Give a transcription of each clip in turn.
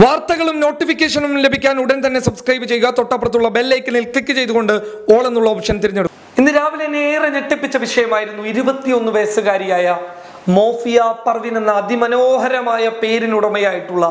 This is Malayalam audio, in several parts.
വാർത്തകളും നോട്ടിഫിക്കേഷനും ലഭിക്കാൻ ഉടൻ തന്നെ സബ്സ്ക്രൈബ് ചെയ്യുക. തൊട്ടപ്പുറത്തുള്ള ബെൽ ഐക്കണിൽ ക്ലിക്ക് ചെയ്തുകൊണ്ട് ഓൾ എന്നുള്ള ഓപ്ഷൻ തിരഞ്ഞെടുക്കും. ഇന്ന് രാവിലെ ഏറെ ഞെട്ടിപ്പിച്ച വിഷയമായിരുന്നു 21 വയസ്സുകാരിയായ മോഫിയ പർവീൻ എന്ന അതിമനോഹരമായ പേരിനുടമയായിട്ടുള്ള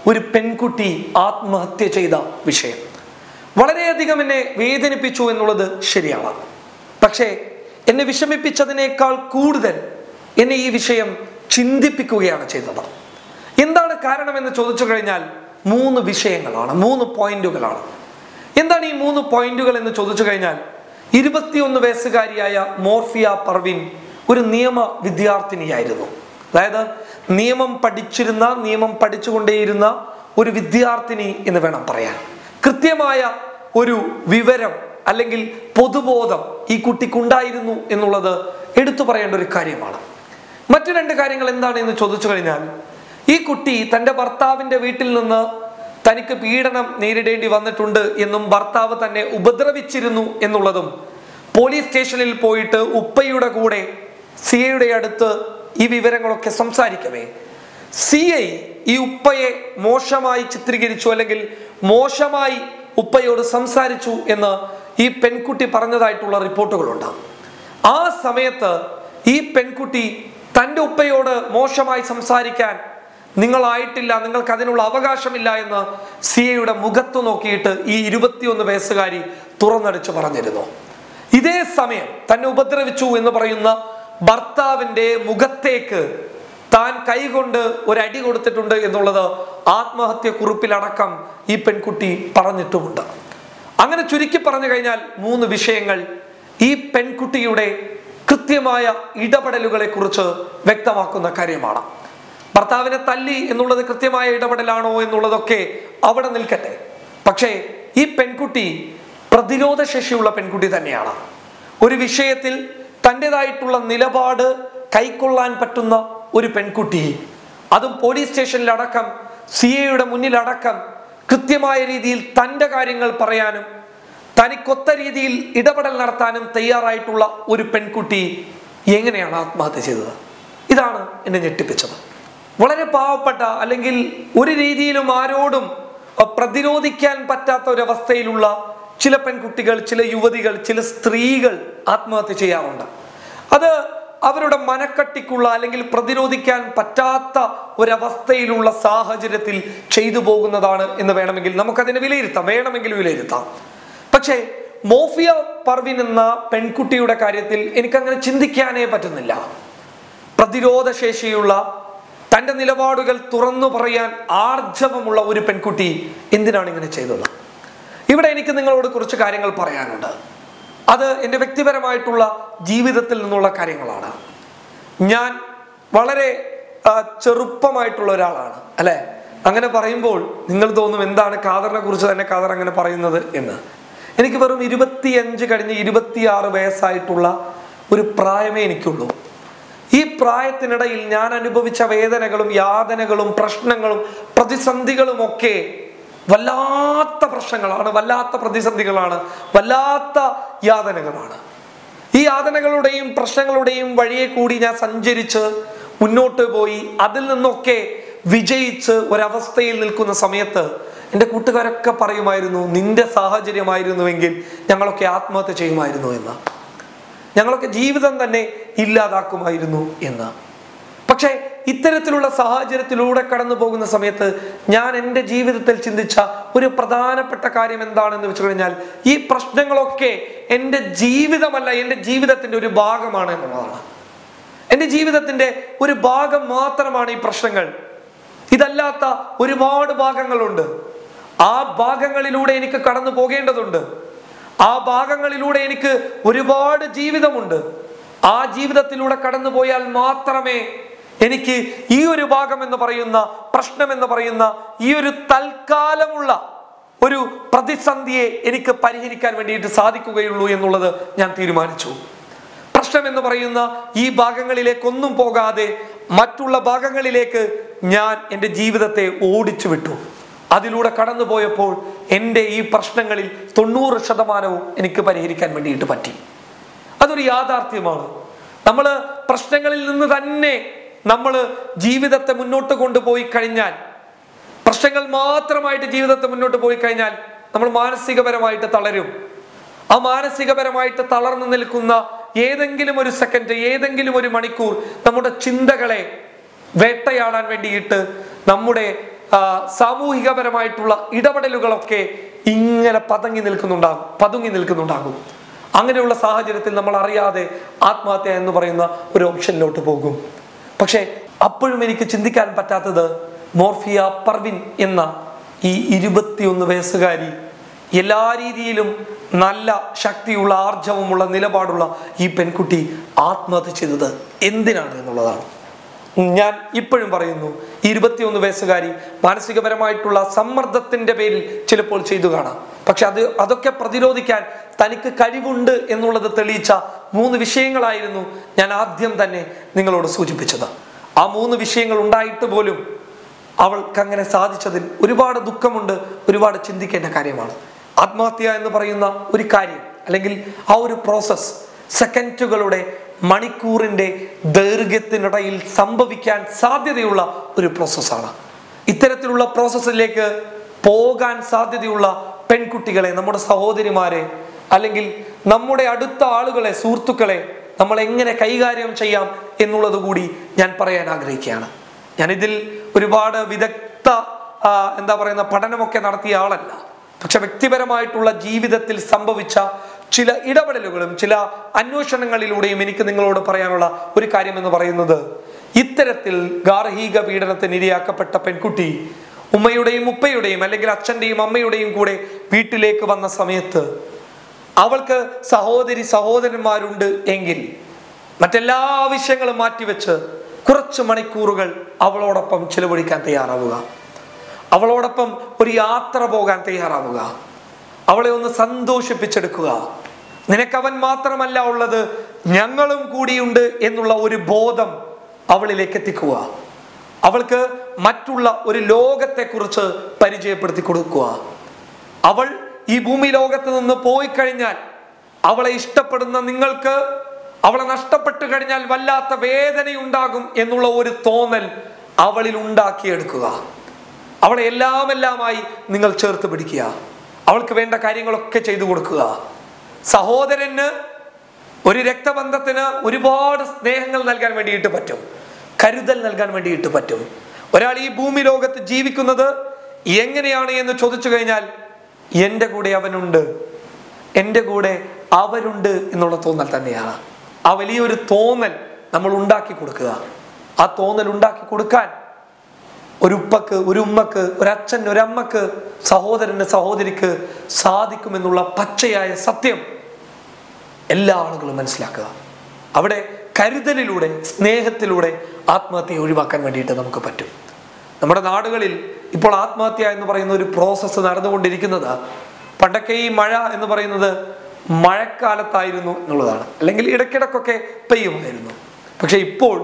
ഒരു പെൺകുട്ടി ആത്മഹത്യ ചെയ്ത വിഷയം. വളരെയധികം എന്നെ വേദനിപ്പിച്ചു എന്നുള്ളത് ശരിയാണ്. പക്ഷേ എന്നെ വിഷമിപ്പിച്ചതിനേക്കാൾ കൂടുതൽ എന്നെ ഈ വിഷയം ചിന്തിപ്പിക്കുകയാണ് ചെയ്തത്. എന്താണ് കാരണമെന്ന് ചോദിച്ചു കഴിഞ്ഞാൽ 3 വിഷയങ്ങളാണ്, 3 പോയിന്റുകളാണ്. എന്താണ് ഈ 3 പോയിന്റുകൾ എന്ന് ചോദിച്ചു കഴിഞ്ഞാൽ, 21 വയസ്സുകാരിയായ മോഫിയ പർവീൻ ഒരു നിയമ വിദ്യാർത്ഥിനിയായിരുന്നു. അതായത് നിയമം പഠിച്ചുകൊണ്ടേയിരുന്ന ഒരു വിദ്യാർത്ഥിനി എന്ന് വേണം പറയാൻ. കൃത്യമായ ഒരു വിവരം അല്ലെങ്കിൽ പൊതുബോധം ഈ കുട്ടിക്കുണ്ടായിരുന്നു എന്നുള്ളത് എടുത്തു പറയേണ്ട ഒരു കാര്യമാണ്. മറ്റു 2 കാര്യങ്ങൾ എന്താണ് എന്ന് ചോദിച്ചു കഴിഞ്ഞാൽ, ഈ കുട്ടി തൻ്റെ ഭർത്താവിൻ്റെ വീട്ടിൽ നിന്ന് തനിക്ക് പീഡനം നേരിടേണ്ടി വന്നിട്ടുണ്ട് എന്നും ഭർത്താവ് തന്നെ ഉപദ്രവിച്ചിരുന്നു എന്നുള്ളതും പോലീസ് സ്റ്റേഷനിൽ പോയിട്ട് ഉപ്പയുടെ കൂടെ സിഐയുടെ അടുത്ത് ഈ വിവരങ്ങളൊക്കെ സംസാരിക്കവേ സിഐ ഈ ഉപ്പയെ മോശമായി ചിത്രീകരിച്ചു അല്ലെങ്കിൽ മോശമായി ഉപ്പയോട് സംസാരിച്ചു എന്ന് ഈ പെൺകുട്ടി പറഞ്ഞതായിട്ടുള്ള റിപ്പോർട്ടുകളുണ്ട്. ആ സമയത്ത് ഈ പെൺകുട്ടി തൻ്റെ ഉപ്പയോട് മോശമായി സംസാരിക്കാൻ നിങ്ങളായിട്ടില്ല, നിങ്ങൾക്ക് അതിനുള്ള അവകാശമില്ല എന്ന് സിഐയുടെ മുഖത്ത് നോക്കിയിട്ട് ഈ 21 വയസ്സുകാരി തുറന്നടിച്ചു പറഞ്ഞിരുന്നു. ഇതേ സമയം തന്നെ ഉപദ്രവിച്ചു എന്ന് പറയുന്ന ഭർത്താവിൻ്റെ മുഖത്തേക്ക് താൻ കൈകൊണ്ട് ഒരടി കൊടുത്തിട്ടുണ്ട് എന്നുള്ളത് ആത്മഹത്യ കുറിപ്പിലടക്കം ഈ പെൺകുട്ടി പറഞ്ഞിട്ടുമുണ്ട്. അങ്ങനെ ചുരുക്കി പറഞ്ഞു കഴിഞ്ഞാൽ 3 വിഷയങ്ങൾ ഈ പെൺകുട്ടിയുടെ കൃത്യമായ ഇടപെടലുകളെ കുറിച്ച് വ്യക്തമാക്കുന്ന കാര്യമാണ്. ഭർത്താവിനെ തല്ലി എന്നുള്ളത് കൃത്യമായ ഇടപെടലാണോ എന്നുള്ളതൊക്കെ അവിടെ നിൽക്കട്ടെ. പക്ഷേ ഈ പെൺകുട്ടി പ്രതിരോധ ശേഷിയുള്ള പെൺകുട്ടി തന്നെയാണ്. ഒരു വിഷയത്തിൽ തൻ്റെതായിട്ടുള്ള നിലപാട് കൈക്കൊള്ളാൻ പറ്റുന്ന ഒരു പെൺകുട്ടി, അതും പോലീസ് സ്റ്റേഷനിലടക്കം സിഐയുടെ മുന്നിലടക്കം കൃത്യമായ രീതിയിൽ തൻ്റെ കാര്യങ്ങൾ പറയാനും തനിക്കൊത്ത രീതിയിൽ ഇടപെടൽ നടത്താനും തയ്യാറായിട്ടുള്ള ഒരു പെൺകുട്ടി എങ്ങനെയാണ് ആത്മഹത്യ ചെയ്തത്? ഇതാണ് എന്നെ ഞെട്ടിപ്പിച്ചത്. വളരെ പാവപ്പെട്ട അല്ലെങ്കിൽ ഒരു രീതിയിലും ആരോടും പ്രതിരോധിക്കാൻ പറ്റാത്ത ഒരവസ്ഥയിലുള്ള ചില പെൺകുട്ടികൾ, ചില യുവതികൾ, ചില സ്ത്രീകൾ ആത്മഹത്യ ചെയ്യാറുണ്ട്. അത് അവരുടെ മനക്കട്ടിക്കുള്ള അല്ലെങ്കിൽ പ്രതിരോധിക്കാൻ പറ്റാത്ത ഒരവസ്ഥയിലുള്ള സാഹചര്യത്തിൽ ചെയ്തു പോകുന്നതാണ് എന്ന് വേണമെങ്കിൽ നമുക്കതിനെ വിലയിരുത്താം. പക്ഷേ മോഫിയ പർവീൻ എന്ന പെൺകുട്ടിയുടെ കാര്യത്തിൽ എനിക്കങ്ങനെ ചിന്തിക്കാനേ പറ്റുന്നില്ല. പ്രതിരോധ ശേഷിയുള്ള, തൻ്റെ നിലപാടുകൾ തുറന്നു പറയാൻ ആർജവമുള്ള ഒരു പെൺകുട്ടി എന്തിനാണ് ഇങ്ങനെ ചെയ്തത്? ഇവിടെ എനിക്ക് നിങ്ങളോട് കുറച്ച് കാര്യങ്ങൾ പറയാനുണ്ട്. അത് എൻ്റെ വ്യക്തിപരമായിട്ടുള്ള ജീവിതത്തിൽ നിന്നുള്ള കാര്യങ്ങളാണ്. ഞാൻ വളരെ ചെറുപ്പമായിട്ടുള്ള ഒരാളാണ്, അല്ലെ? അങ്ങനെ പറയുമ്പോൾ നിങ്ങൾ തോന്നും എന്താണ് ഖാദറിനെ കുറിച്ച് തന്നെ ഖാദർ അങ്ങനെ പറയുന്നത് എന്ന്. എനിക്ക് വെറും 25 കഴിഞ്ഞ് 26 വയസ്സായിട്ടുള്ള ഒരു പ്രായമേ എനിക്കുള്ളൂ. ഈ പ്രായത്തിനിടയിൽ ഞാൻ അനുഭവിച്ച വേദനകളും യാതനകളും പ്രശ്നങ്ങളും പ്രതിസന്ധികളും ഒക്കെ വല്ലാത്ത പ്രശ്നങ്ങളാണ്, വല്ലാത്ത പ്രതിസന്ധികളാണ്, വല്ലാത്ത യാതനകളാണ്. ഈ യാതനകളുടെയും പ്രശ്നങ്ങളുടെയും വഴിയെ കൂടി ഞാൻ സഞ്ചരിച്ച് മുന്നോട്ട് പോയി അതിൽ നിന്നൊക്കെ വിജയിച്ച് ഒരവസ്ഥയിൽ നിൽക്കുന്ന സമയത്ത് എൻ്റെ കൂട്ടുകാരൊക്കെ പറയുമായിരുന്നു, നിന്റെ സാഹചര്യമായിരുന്നുവെങ്കിൽ ഞങ്ങളൊക്കെ ആത്മഹത്യ ചെയ്യുമായിരുന്നു എന്ന്, ഞങ്ങളൊക്കെ ജീവിതം തന്നെ ഇല്ലാതാക്കുമായിരുന്നു എന്ന്. പക്ഷേ ഇത്തരത്തിലുള്ള സാഹചര്യത്തിലൂടെ കടന്നു പോകുന്ന സമയത്ത് ഞാൻ എൻ്റെ ജീവിതത്തിൽ ചിന്തിച്ച ഒരു പ്രധാനപ്പെട്ട കാര്യം എന്താണെന്ന് വെച്ച് കഴിഞ്ഞാൽ, ഈ പ്രശ്നങ്ങളൊക്കെ എൻ്റെ ജീവിതമല്ല, എൻ്റെ ജീവിതത്തിൻ്റെ ഒരു ഭാഗമാണ് എന്നുള്ളതാണ്. എൻ്റെ ജീവിതത്തിൻ്റെ ഒരു ഭാഗം മാത്രമാണ് ഈ പ്രശ്നങ്ങൾ. ഇതല്ലാത്ത ഒരുപാട് ഭാഗങ്ങളുണ്ട്. ആ ഭാഗങ്ങളിലൂടെ എനിക്ക് കടന്നു പോകേണ്ടതുണ്ട്. ആ ഭാഗങ്ങളിലൂടെ എനിക്ക് ഒരുപാട് ജീവിതമുണ്ട്. ആ ജീവിതത്തിലൂടെ കടന്നു പോയാൽ മാത്രമേ എനിക്ക് ഈ ഒരു ഭാഗം എന്ന് പറയുന്ന, പ്രശ്നം എന്ന് പറയുന്ന ഈ ഒരു തൽക്കാലമുള്ള ഒരു പ്രതിസന്ധിയെ എനിക്ക് പരിഹരിക്കാൻ വേണ്ടിയിട്ട് സാധിക്കുകയുള്ളൂ എന്നുള്ളത് ഞാൻ തീരുമാനിച്ചു. പ്രശ്നം എന്ന് പറയുന്ന ഈ ഭാഗങ്ങളിലേക്കൊന്നും പോകാതെ മറ്റുള്ള ഭാഗങ്ങളിലേക്ക് ഞാൻ എൻ്റെ ജീവിതത്തെ ഓടിച്ചു വിട്ടു. അതിലൂടെ കടന്നു പോയപ്പോൾ എൻ്റെ ഈ പ്രശ്നങ്ങളിൽ 90% എനിക്ക് പരിഹരിക്കാൻ വേണ്ടിയിട്ട് പറ്റി. അതൊരു യാഥാർത്ഥ്യമാണ്. നമ്മൾ പ്രശ്നങ്ങളിൽ നിന്ന് തന്നെ നമ്മൾ ജീവിതത്തെ മുന്നോട്ട് കൊണ്ടുപോയി കഴിഞ്ഞാൽ പ്രശ്നങ്ങൾ മാത്രമായിട്ട് ജീവിതത്തെ മുന്നോട്ട് പോയി കഴിഞ്ഞാൽ നമ്മൾ മാനസികപരമായിട്ട് തളരും. ആ മാനസികപരമായിട്ട് തളർന്നു നിൽക്കുന്ന ഏതെങ്കിലും ഒരു സെക്കൻഡ്, ഏതെങ്കിലും ഒരു മണിക്കൂർ നമ്മുടെ ചിന്തകളെ വേട്ടയാടാൻ വേണ്ടിയിട്ട് നമ്മുടെ സാമൂഹികപരമായിട്ടുള്ള ഇടപെടലുകളൊക്കെ ഇങ്ങനെ പതുങ്ങി നിൽക്കുന്നുണ്ടാകും. അങ്ങനെയുള്ള സാഹചര്യത്തിൽ നമ്മൾ അറിയാതെ ആത്മഹത്യ എന്ന് പറയുന്ന ഒരു ഓപ്ഷനിലോട്ട് പോകും. പക്ഷെ അപ്പോഴും എനിക്ക് ചിന്തിക്കാൻ പറ്റാത്തത്, മോർഫിയ പർവിൻ എന്ന ഈ 21 വയസ്സുകാരി, എല്ലാ രീതിയിലും നല്ല ശക്തിയുള്ള ആർജവമുള്ള നിലപാടുള്ള ഈ പെൺകുട്ടി ആത്മഹത്യ ചെയ്തത് എന്തിനാണ് എന്നുള്ളതാണ്. ഞാൻ ഇപ്പോഴും പറയുന്നു, ഈ 21 വയസ്സുകാരി മാനസികപരമായിട്ടുള്ള സമ്മർദ്ദത്തിന്റെ പേരിൽ ചിലപ്പോൾ ചെയ്തു കാണാം. പക്ഷെ അതൊക്കെ പ്രതിരോധിക്കാൻ തനിക്ക് കഴിവുണ്ട് എന്നുള്ളത് തെളിയിച്ച 3 വിഷയങ്ങളായിരുന്നു ഞാൻ ആദ്യം തന്നെ നിങ്ങളോട് സൂചിപ്പിച്ചത്. ആ 3 വിഷയങ്ങൾ ഉണ്ടായിട്ട് പോലും അവൾക്ക് അങ്ങനെ സാധിച്ചതിൽ ഒരുപാട് ദുഃഖമുണ്ട്, ഒരുപാട് ചിന്തിക്കേണ്ട കാര്യമാണ്. ആത്മഹത്യ എന്ന് പറയുന്ന ഒരു കാര്യം, അല്ലെങ്കിൽ ആ ഒരു പ്രോസസ് സെക്കൻഡുകളുടെ, മണിക്കൂറിന്റെ ദൈർഘ്യത്തിനിടയിൽ സംഭവിക്കാൻ സാധ്യതയുള്ള ഒരു പ്രോസസ്സാണ്. ഇത്തരത്തിലുള്ള പ്രോസസ്സിലേക്ക് പോകാൻ സാധ്യതയുള്ള പെൺകുട്ടികളെ, നമ്മുടെ സഹോദരിമാരെ, അല്ലെങ്കിൽ നമ്മുടെ അടുത്ത ആളുകളെ, സുഹൃത്തുക്കളെ നമ്മൾ എങ്ങനെ കൈകാര്യം ചെയ്യാം എന്നുള്ളത് കൂടി ഞാൻ പറയാൻ ആഗ്രഹിക്കുകയാണ്. ഞാനിതിൽ ഒരുപാട് വിദഗ്ധ പഠനമൊക്കെ നടത്തിയ ആളല്ല. പക്ഷെ വ്യക്തിപരമായിട്ടുള്ള ജീവിതത്തിൽ സംഭവിച്ച ചില ഇടപെടലുകളും ചില അന്വേഷണങ്ങളിലൂടെയും എനിക്ക് നിങ്ങളോട് പറയാനുള്ള ഒരു കാര്യം എന്ന് പറയുന്നത്, ഇത്തരത്തിൽ ഗാർഹിക പീഡനത്തിന് ഇരയാക്കപ്പെട്ട പെൺകുട്ടി ഉമ്മയുടെയും ഉപ്പയുടെയും അല്ലെങ്കിൽ അച്ഛന്റെയും അമ്മയുടെയും കൂടെ വീട്ടിലേക്ക് വന്ന സമയത്ത് അവൾക്ക് സഹോദരന്മാരുണ്ട് എങ്കിൽ മറ്റെല്ലാ ആവശ്യങ്ങളും മാറ്റിവെച്ച് കുറച്ച് മണിക്കൂറുകൾ അവളോടൊപ്പം ചിലവഴിക്കാൻ തയ്യാറാവുക, അവളോടൊപ്പം ഒരു യാത്ര പോകാൻ തയ്യാറാവുക, അവളെ ഒന്ന് സന്തോഷിപ്പിച്ചെടുക്കുക. നിനക്കവൻ മാത്രമല്ല ഉള്ളത്, ഞങ്ങളും കൂടിയുണ്ട് എന്നുള്ള ഒരു ബോധം അവളിലേക്ക് എത്തിക്കുക. അവൾക്ക് മറ്റുള്ള ഒരു ലോകത്തെക്കുറിച്ച് പരിചയപ്പെടുത്തി കൊടുക്കുക. അവൾ ഈ ഭൂമി ലോകത്ത് നിന്ന് പോയി കഴിഞ്ഞാൽ അവളെ ഇഷ്ടപ്പെടുന്ന നിങ്ങൾക്ക് അവളെ നഷ്ടപ്പെട്ടു കഴിഞ്ഞാൽ വല്ലാത്ത വേദനയുണ്ടാകും എന്നുള്ള ഒരു തോന്നൽ അവളിൽ ഉണ്ടാക്കിയെടുക്കുക. അവളെ എല്ലാമായി നിങ്ങൾ ചേർത്ത് പിടിക്കുക. അവൾക്ക് വേണ്ട കാര്യങ്ങളൊക്കെ ചെയ്തു കൊടുക്കുക. സഹോദരന്, ഒരു രക്തബന്ധത്തിന് ഒരുപാട് സ്നേഹങ്ങൾ നൽകാൻ വേണ്ടിയിട്ട് പറ്റും, കരുതൽ നൽകാൻ വേണ്ടിയിട്ട് പറ്റും. ഒരാൾ ഈ ഭൂമി ലോകത്ത് ജീവിക്കുന്നത് എങ്ങനെയാണ് എന്ന് ചോദിച്ചു കഴിഞ്ഞാൽ, എൻ്റെ കൂടെ അവനുണ്ട്, എൻ്റെ കൂടെ അവരുണ്ട് എന്നുള്ള തോന്നൽ തന്നെയാണ്. ആ വലിയൊരു തോന്നൽ നമ്മൾ ഉണ്ടാക്കി കൊടുക്കുക. ആ തോന്നൽ ഉണ്ടാക്കി കൊടുക്കാൻ ഒരു ഉപ്പക്ക്, ഒരു ഉമ്മക്ക്, ഒരച്ഛൻ, ഒരമ്മക്ക്, സഹോദരന്, സഹോദരിക്ക് സാധിക്കുമെന്നുള്ള പച്ചയായ സത്യം എല്ലാ ആളുകളും മനസ്സിലാക്കുക. അവിടെ കരുതലിലൂടെ, സ്നേഹത്തിലൂടെ ആത്മഹത്യയെ ഒഴിവാക്കാൻ വേണ്ടിയിട്ട് നമുക്ക് പറ്റും. നമ്മുടെ നാടുകളിൽ ഇപ്പോൾ ആത്മഹത്യ എന്ന് പറയുന്ന ഒരു പ്രോസസ്സ് നടന്നുകൊണ്ടിരിക്കുന്നത്, പണ്ടൊക്കെ ഈ മഴ എന്ന് പറയുന്നത് മഴക്കാലത്തായിരുന്നു എന്നുള്ളതാണ്, അല്ലെങ്കിൽ ഇടയ്ക്കിടക്കൊക്കെ പെയ്യുമായിരുന്നു. പക്ഷെ ഇപ്പോൾ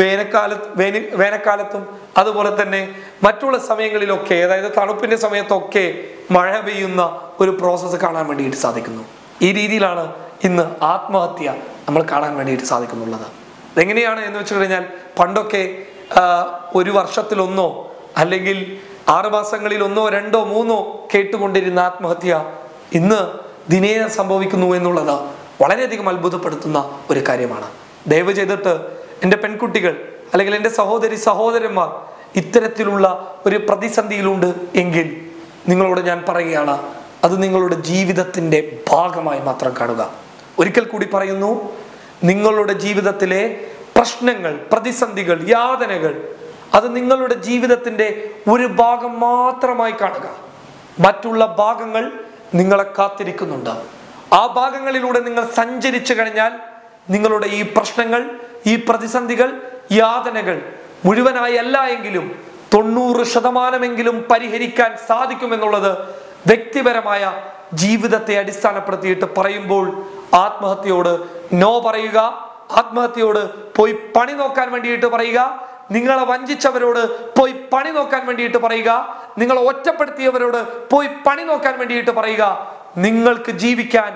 വേനൽക്കാലത്തും അതുപോലെ തന്നെ മറ്റുള്ള സമയങ്ങളിലൊക്കെ, അതായത് തണുപ്പിന്റെ സമയത്തൊക്കെ മഴ പെയ്യുന്ന ഒരു പ്രോസസ്സ് കാണാൻ വേണ്ടിയിട്ട് സാധിക്കുന്നു. ഈ രീതിയിലാണ് ഇന്ന് ആത്മഹത്യ നമ്മൾ കാണാൻ വേണ്ടിയിട്ട് സാധിക്കുന്നുള്ളത്. അതെങ്ങനെയാണ് എന്ന് വെച്ച് കഴിഞ്ഞാൽ, പണ്ടൊക്കെ ഒരു വർഷത്തിലൊന്നോ അല്ലെങ്കിൽ 6 മാസങ്ങളിൽ 1, 2, 3 കേട്ടുകൊണ്ടിരുന്ന ആത്മഹത്യ ഇന്ന് ദിനേന സംഭവിക്കുന്നു എന്നുള്ളത് വളരെയധികം അത്ഭുതപ്പെടുത്തുന്ന ഒരു കാര്യമാണ്. ദയവ് ചെയ്തിട്ട് എൻ്റെ പെൺകുട്ടികൾ അല്ലെങ്കിൽ എൻ്റെ സഹോദരന്മാർ ഇത്തരത്തിലുള്ള ഒരു പ്രതിസന്ധിയിലുണ്ട് എങ്കിൽ നിങ്ങളോട് ഞാൻ പറയുകയാണ്, അത് നിങ്ങളുടെ ജീവിതത്തിൻ്റെ ഭാഗമായി മാത്രം കാണുക. ഒരിക്കൽ കൂടി പറയുന്നു, നിങ്ങളുടെ ജീവിതത്തിലെ പ്രശ്നങ്ങൾ, പ്രതിസന്ധികൾ, യാതനകൾ അത് നിങ്ങളുടെ ജീവിതത്തിൻ്റെ ഒരു ഭാഗം മാത്രമായി കാണുക. മറ്റുള്ള ഭാഗങ്ങൾ നിങ്ങളെ കാത്തിരിക്കുന്നുണ്ട്. ആ ഭാഗങ്ങളിലൂടെ നിങ്ങൾ സഞ്ചരിച്ചു കഴിഞ്ഞാൽ നിങ്ങളുടെ ഈ പ്രശ്നങ്ങൾ, ഈ പ്രതിസന്ധികൾ, യാതനകൾ മുഴുവനായി അല്ല എങ്കിലും 90% പരിഹരിക്കാൻ സാധിക്കുമെന്നുള്ളത് വ്യക്തിപരമായ ജീവിതത്തെ അടിസ്ഥാനപ്പെടുത്തിയിട്ട് പറയുമ്പോൾ ആത്മഹത്യയോട് നോ പറയുക. ആത്മഹത്യയോട് പോയി പണി നോക്കാൻ വേണ്ടിയിട്ട് പറയുക. നിങ്ങളെ വഞ്ചിച്ചവരോട് പോയി പണി നോക്കാൻ വേണ്ടിയിട്ട് പറയുക. നിങ്ങളെ ഒറ്റപ്പെടുത്തിയവരോട് പോയി പണി നോക്കാൻ വേണ്ടിയിട്ട് പറയുക. നിങ്ങൾക്ക് ജീവിക്കാൻ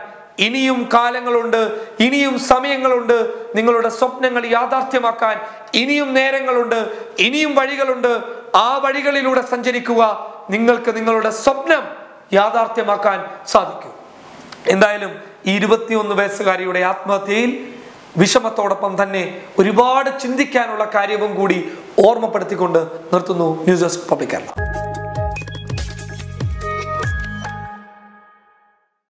ഇനിയും കാലങ്ങളുണ്ട്, ഇനിയും സമയങ്ങളുണ്ട്. നിങ്ങളുടെ സ്വപ്നങ്ങൾ യാഥാർത്ഥ്യമാക്കാൻ ഇനിയും നേരങ്ങളുണ്ട്, ഇനിയും വഴികളുണ്ട്. ആ വഴികളിലൂടെ സഞ്ചരിക്കുക. നിങ്ങൾക്ക് നിങ്ങളുടെ സ്വപ്നം യാഥാർത്ഥ്യമാക്കാൻ സാധിക്കും. എന്തായാലും ഈ 21 വയസ്സുകാരിയുടെ ആത്മഹത്യയിൽ വിഷമത്തോടൊപ്പം തന്നെ ഒരുപാട് ചിന്തിക്കാനുള്ള കാര്യവും കൂടി ഓർമ്മപ്പെടുത്തിക്കൊണ്ട് നിർത്തുന്നു. News desk public Kerala.